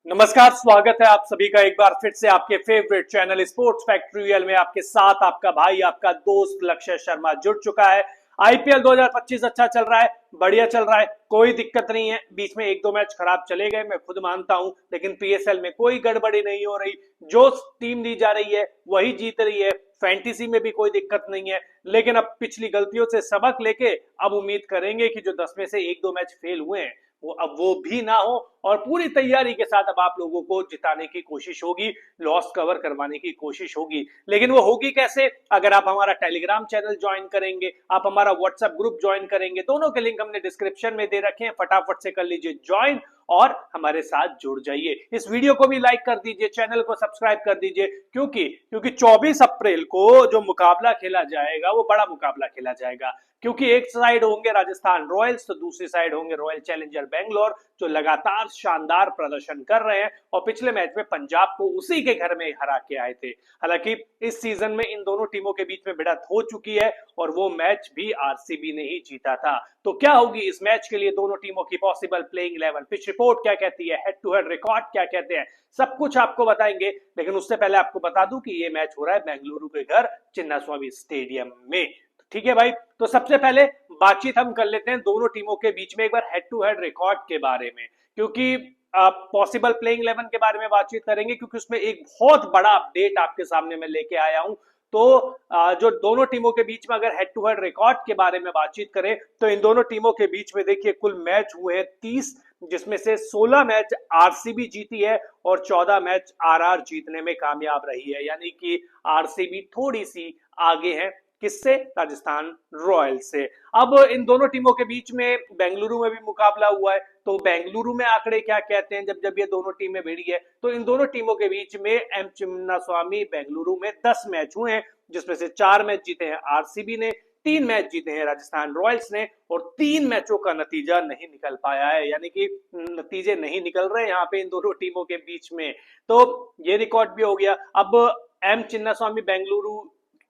नमस्कार, स्वागत है आप सभी का एक बार फिर से आपके फेवरेट चैनल स्पोर्ट्स फैक्ट्रियल में। आपके साथ आपका भाई, आपका दोस्त लक्ष्य शर्मा जुड़ चुका है। आईपीएल 2025 अच्छा चल रहा है, बढ़िया चल रहा है, कोई दिक्कत नहीं है। बीच में एक दो मैच खराब चले गए, मैं खुद मानता हूं, लेकिन पीएसएल में कोई गड़बड़ी नहीं हो रही। जो टीम दी जा रही है वही जीत रही है। फैंटेसी में भी कोई दिक्कत नहीं है, लेकिन अब पिछली गलतियों से सबक लेके अब उम्मीद करेंगे कि जो 10 में से एक दो मैच फेल हुए हैं वो भी ना हो, और पूरी तैयारी के साथ अब आप लोगों को जिताने की कोशिश होगी, लॉस कवर करवाने की कोशिश होगी। लेकिन वो होगी कैसे? अगर आप हमारा टेलीग्राम चैनल ज्वाइन करेंगे, आप हमारा व्हाट्सएप ग्रुप ज्वाइन करेंगे, दोनों के लिंक हमने डिस्क्रिप्शन में दे रखे हैं, फटाफट से कर लीजिए ज्वाइन और हमारे साथ जुड़ जाइए। इस वीडियो को भी लाइक कर दीजिए, चैनल को सब्सक्राइब कर दीजिए, क्योंकि 24 अप्रैल को जो मुकाबला खेला जाएगा वो बड़ा मुकाबला खेला जाएगा। क्योंकि एक साइड होंगे राजस्थान रॉयल्स तो दूसरी साइड होंगे रॉयल चैलेंजर बेंगलोर, जो लगातार शानदार प्रदर्शन कर रहे हैं और पिछले मैच में पंजाब को उसी के घर में हरा के आए थे। हालांकि इस सीजन में इन दोनों टीमों के बीच में भिड़ंत हो चुकी है और वो मैच भी आरसीबी ने ही जीता था। तो क्या होगी इस मैच के लिए दोनों टीमों की पॉसिबल प्लेइंग 11, पिच रिपोर्ट क्या कहती है, हेड टू हेड रिकॉर्ड क्या कहते हैं, सब कुछ आपको बताएंगे। लेकिन उससे पहले आपको बता दूं कि ये मैच हो रहा है बेंगलुरु के घर चिन्नास्वामी स्टेडियम में। ठीक है भाई, तो सबसे पहले बातचीत हम कर लेते हैं दोनों टीमों के बीच में एक बार हेड टू हेड रिकॉर्ड के बारे में, क्योंकि पॉसिबल प्लेइंग 11 के बारे में बातचीत करेंगे, क्योंकि उसमें एक बहुत बड़ा अपडेट आपके सामने मैं लेके आया हूं। तो जो दोनों टीमों के बीच में अगर हेड टू हेड रिकॉर्ड के बारे में बातचीत करें तो इन दोनों टीमों के बीच में देखिए कुल मैच हुए हैं 30, जिसमें से 16 मैच आरसीबी जीती है और 14 मैच आरआर जीतने में कामयाब रही है। यानी कि आरसीबी थोड़ी सी आगे है, किससे? राजस्थान रॉयल्स से। अब इन दोनों टीमों के बीच में बेंगलुरु में भी मुकाबला हुआ है, तो बेंगलुरु में आंकड़े क्या कहते हैं जब जब ये दोनों टीमें भिड़ी है? तो इन दोनों टीमों के बीच में एम चिन्नास्वामी बेंगलुरु में 10 मैच हुए हैं, जिसमें से 4 मैच जीते हैं आरसीबी ने, 3 मैच जीते हैं राजस्थान रॉयल्स ने, और 3 मैचों का नतीजा नहीं निकल पाया है। यानी कि नतीजे नहीं निकल रहे यहाँ पे इन दोनों टीमों के बीच में। तो ये रिकॉर्ड भी हो गया। अब एम चिन्नास्वामी बेंगलुरु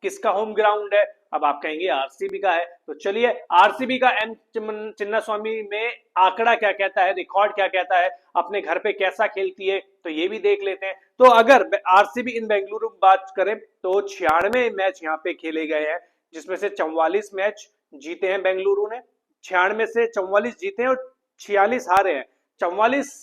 किसका होम ग्राउंड है? अब आप कहेंगे आरसीबी का है, तो चलिए आरसीबी का एम चिन्नास्वामी में आंकड़ा क्या कहता है, रिकॉर्ड क्या कहता है, अपने घर पे कैसा खेलती है, तो ये भी देख लेते हैं। तो अगर आरसीबी इन बेंगलुरु बात करें तो 96 मैच यहाँ पे खेले गए हैं, जिसमें से 44 मैच जीते हैं बेंगलुरु ने, 96 से 44 जीते हैं और 46 हारे हैं। 44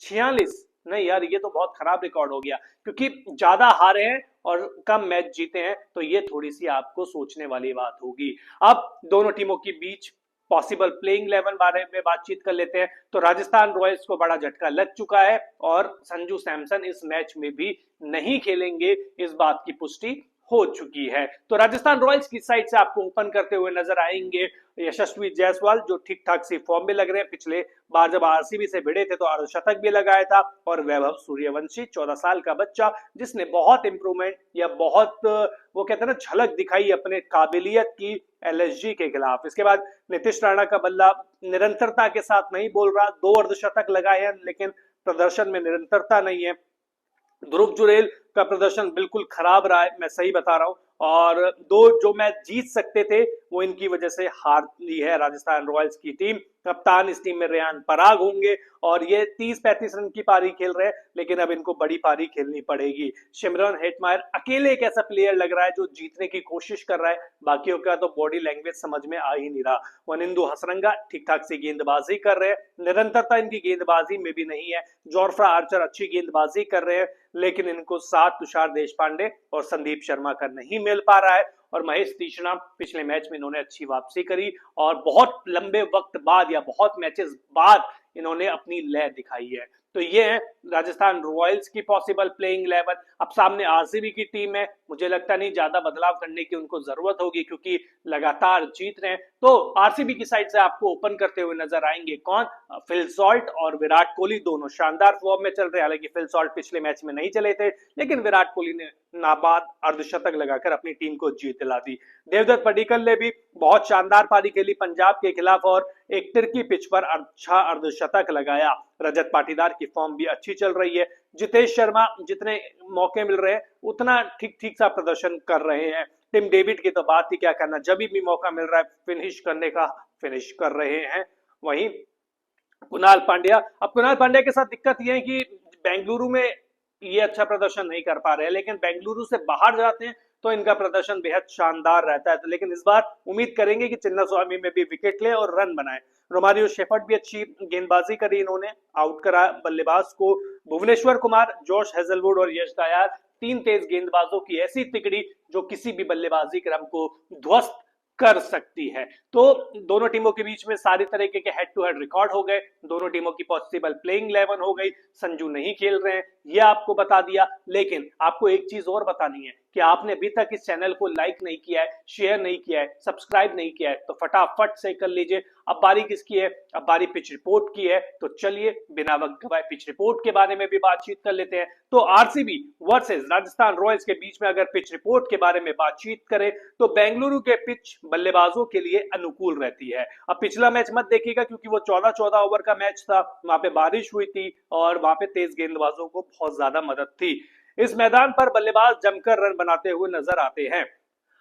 46 नहीं यार, ये तो बहुत खराब रिकॉर्ड हो गया, क्योंकि ज्यादा हारे हैं और कम मैच जीते हैं, तो ये थोड़ी सी आपको सोचने वाली बात होगी। अब दोनों टीमों के बीच पॉसिबल प्लेइंग 11 बारे में बातचीत कर लेते हैं। तो राजस्थान रॉयल्स को बड़ा झटका लग चुका है और संजू सैमसन इस मैच में भी नहीं खेलेंगे, इस बात की पुष्टि हो चुकी है। तो राजस्थान रॉयल्स की साइड से आपको ओपन करते हुए नजर आएंगे यशस्वी जायसवाल, जो ठीक ठाक सी फॉर्म में लग रहे हैं। पिछले बार जब आरसीबी से भिड़े थे तो अर्धशतक भी लगाया था। और वैभव सूर्यवंशी 14 साल का बच्चा, जिसने बहुत इंप्रूवमेंट या बहुत वो कहते हैं ना झलक दिखाई अपने काबिलियत की एलएसजी के खिलाफ। इसके बाद नीतीश राणा का बल्ला निरंतरता के साथ नहीं बोल रहा, 2 अर्धशतक लगाए हैं लेकिन प्रदर्शन में निरंतरता नहीं है। ध्रुव जुरेल का प्रदर्शन बिल्कुल खराब रहा है, मैं सही बता रहा हूं, और 2 जो मैच जीत सकते थे वो इनकी वजह से हार ली है राजस्थान रॉयल्स की टीम। कप्तान इस टीम में रेयान पराग होंगे और ये 30-35 रन की पारी खेल रहे हैं, लेकिन अब इनको बड़ी पारी खेलनी पड़ेगी। सिमरन हेटमायर अकेले एक ऐसा प्लेयर लग रहा है जो जीतने की कोशिश कर रहा है, बाकियों का तो बॉडी लैंग्वेज समझ में आ ही नहीं रहा। वनिंदु हसरंगा ठीक ठाक से गेंदबाजी कर रहे हैं, निरंतरता इनकी गेंदबाजी में भी नहीं है। जोफ्रा आर्चर अच्छी गेंदबाजी कर रहे हैं, लेकिन इनको साथ तुषार देशपांडे और संदीप शर्मा का नहीं मिल पा रहा है। और महेश तीक्ष्णा पिछले मैच में इन्होंने अच्छी वापसी करी और बहुत लंबे वक्त बाद या बहुत मैचेस बाद इन्होंने अपनी लय दिखाई है। तो ये है राजस्थान रॉयल्स की पॉसिबल प्लेइंग 11। अब सामने आरसीबी की टीम है, मुझे लगता नहीं ज्यादा बदलाव करने की उनको जरूरत होगी, क्योंकि लगातार जीत रहे हैं। तो आरसीबी की साइड से आपको ओपन करते हुए नजर आएंगे कौन? फिल सॉल्ट और विराट कोहली, दोनों शानदार फॉर्म में चल रहे हैं। हालांकि फिल सॉल्ट पिछले मैच में नहीं चले थे, लेकिन विराट कोहली ने नाबाद अर्धशतक लगाकर अपनी टीम को जीत दिला दी। देवदत्त पडिक्कल ने भी बहुत शानदार पारी खेली पंजाब के खिलाफ और एक तिरकी पिच पर अच्छा अर्धशतक लगाया। रजत पाटीदार की फॉर्म भी अच्छी चल रही है। जितेश शर्मा जितने मौके मिल रहे हैं उतना ठीक ठीक सा प्रदर्शन कर रहे हैं। टिम डेविड की तो बात ही क्या करना, जब भी मौका मिल रहा है फिनिश करने का फिनिश कर रहे हैं। वहीं कुणाल पांड्या, अब कुणाल पांड्या के साथ दिक्कत यह है कि बेंगलुरु में ये अच्छा प्रदर्शन नहीं कर पा रहे हैं, लेकिन बेंगलुरु से बाहर जाते हैं तो इनका प्रदर्शन बेहद शानदार रहता है। तो लेकिन इस बार उम्मीद करेंगे कि चिन्नास्वामी में भी विकेट ले और रन बनाए। रोमारियो शेफर्ड भी अच्छी गेंदबाजी करी, इन्होंने आउट करा बल्लेबाज को। भुवनेश्वर कुमार, जॉश हेजलवुड और यश दयाल, तीन तेज गेंदबाजों की ऐसी तिकड़ी जो किसी भी बल्लेबाजी क्रम को ध्वस्त कर सकती है। तो दोनों टीमों के बीच में सारी तरीके के हेड टू हेड रिकॉर्ड हो गए, दोनों टीमों की पॉसिबल प्लेइंग 11 हो गई। संजू नहीं खेल रहे हैं, ये आपको बता दिया। लेकिन आपको एक चीज और बतानी है कि आपने अभी तक इस चैनल को लाइक नहीं किया है, शेयर नहीं किया है, सब्सक्राइब नहीं किया है, तो फटाफट से कर लीजिए। अब बारी किसकी है? अब बारी पिच रिपोर्ट की है। तो चलिए बिना वक्त गवाए पिच रिपोर्ट के बारे में भी बातचीत कर लेते हैं। तो आरसीबी वर्सेस राजस्थान रॉयल्स के बीच में अगर पिच रिपोर्ट के बारे में बातचीत करें तो बेंगलुरु के पिच बल्लेबाजों के लिए अनुकूल रहती है। अब पिछला मैच मत देखिएगा क्योंकि वो 14-14 ओवर का मैच था, वहां पे बारिश हुई थी और वहां पे तेज गेंदबाजों को बहुत ज्यादा मदद थी। इस मैदान पर बल्लेबाज जमकर रन बनाते हुए नजर आते हैं।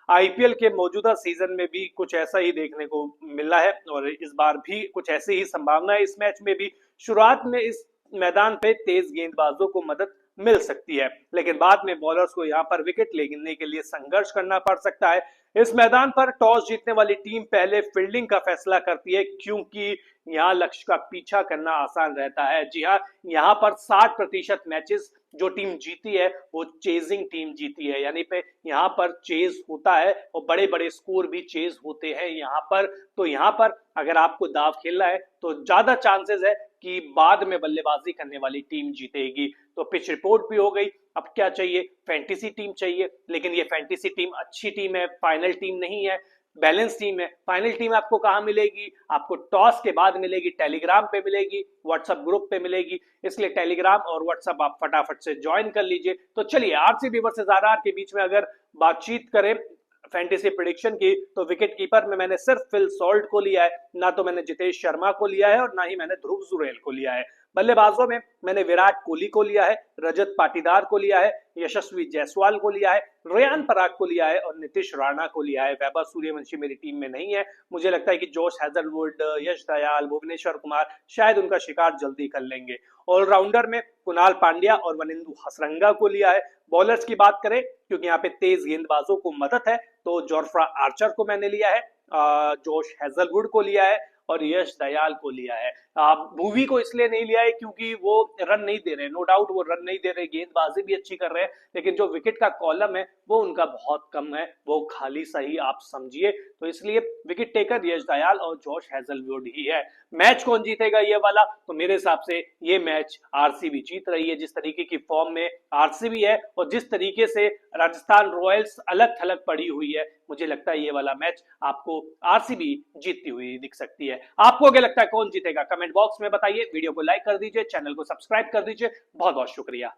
आईपीएल के मौजूदा सीजन में भी कुछ ऐसा ही देखने को मिला है और इस बार भी कुछ ऐसी ही संभावना है। इस मैच में भी शुरुआत में इस मैदान पे तेज गेंदबाजों को मदद मिल सकती है, लेकिन बाद में बॉलर्स को यहाँ पर विकेट लेने के लिए संघर्ष करना पड़ सकता है। इस मैदान पर टॉस जीतने वाली टीम पहले फील्डिंग का फैसला करती है क्योंकि यहाँ लक्ष्य का पीछा करना आसान रहता है। जी हाँ, यहाँ पर 60% मैचेस जो टीम जीती है वो चेजिंग टीम जीती है, यानी पे यहाँ पर चेज होता है और बड़े बड़े स्कोर भी चेज होते हैं यहाँ पर। तो यहाँ पर अगर आपको दाव खेलना है तो ज्यादा चांसेस है कि बाद में बल्लेबाजी करने वाली टीम जीतेगी। तो पिच रिपोर्ट भी हो गई। अब क्या चाहिए? फैंटेसी टीम चाहिए, लेकिन ये फैंटेसी टीम अच्छी टीम है, फाइनल टीम नहीं है, बैलेंस टीम है। फाइनल टीम आपको कहां मिलेगी? आपको टॉस के बाद मिलेगी, टेलीग्राम पे मिलेगी, व्हाट्सएप ग्रुप पे मिलेगी। इसलिए टेलीग्राम और व्हाट्सएप आप फटाफट से ज्वाइन कर लीजिए। तो चलिए आरसीबी वर्सेस आरआर के बीच में अगर बातचीत करें फैंटेसी प्रेडिक्शन की तो विकेट कीपर में मैंने सिर्फ फिल सॉल्ट को लिया है, ना तो मैंने जितेश शर्मा को लिया है और ना ही मैंने ध्रुव जुरैल को लिया है। बल्लेबाजों में मैंने विराट कोहली को लिया है, रजत पाटीदार को लिया है, यशस्वी जायसवाल को लिया है, रेयान पराग को लिया है और नीतीश राणा को लिया है। वैभव सूर्यवंशी मेरी टीम में नहीं है। मुझे लगता है कि जोश हेजलवुड, यश दयाल, भुवनेश्वर कुमार शायद उनका शिकार जल्दी कर लेंगे। ऑलराउंडर में कुणाल पांड्या और वनिंदु हसरंगा को लिया है। बॉलर्स की बात करें क्योंकि यहाँ पे तेज गेंदबाजों को मदद है तो जोफ्रा आर्चर को मैंने लिया है, जोश हेजलवुड को लिया है और यश दयाल को लिया है। भुवी को इसलिए नहीं लिया है क्योंकि वो रन नहीं दे रहे, नो डाउट वो रन नहीं दे रहे, गेंदबाजी भी अच्छी कर रहे हैं, लेकिन जो विकेट का कॉलम है वो उनका बहुत कम है, वो खाली सही आप समझिए। तो इसलिए विकेट टेकर यश दयाल और जोश हेजलवुड ही है। मैच कौन जीतेगा ये वाला? तो मेरे हिसाब से ये मैच आरसीबी जीत रही है। जिस तरीके की फॉर्म में आरसीबी है और जिस तरीके से राजस्थान रॉयल्स अलग थलग पड़ी हुई है, मुझे लगता है ये वाला मैच आपको आरसीबी जीतती हुई दिख सकती है। आपको क्या लगता है कौन जीतेगा? कमेंट बॉक्स में बताइए। वीडियो को लाइक कर दीजिए, चैनल को सब्सक्राइब कर दीजिए। बहुत बहुत शुक्रिया।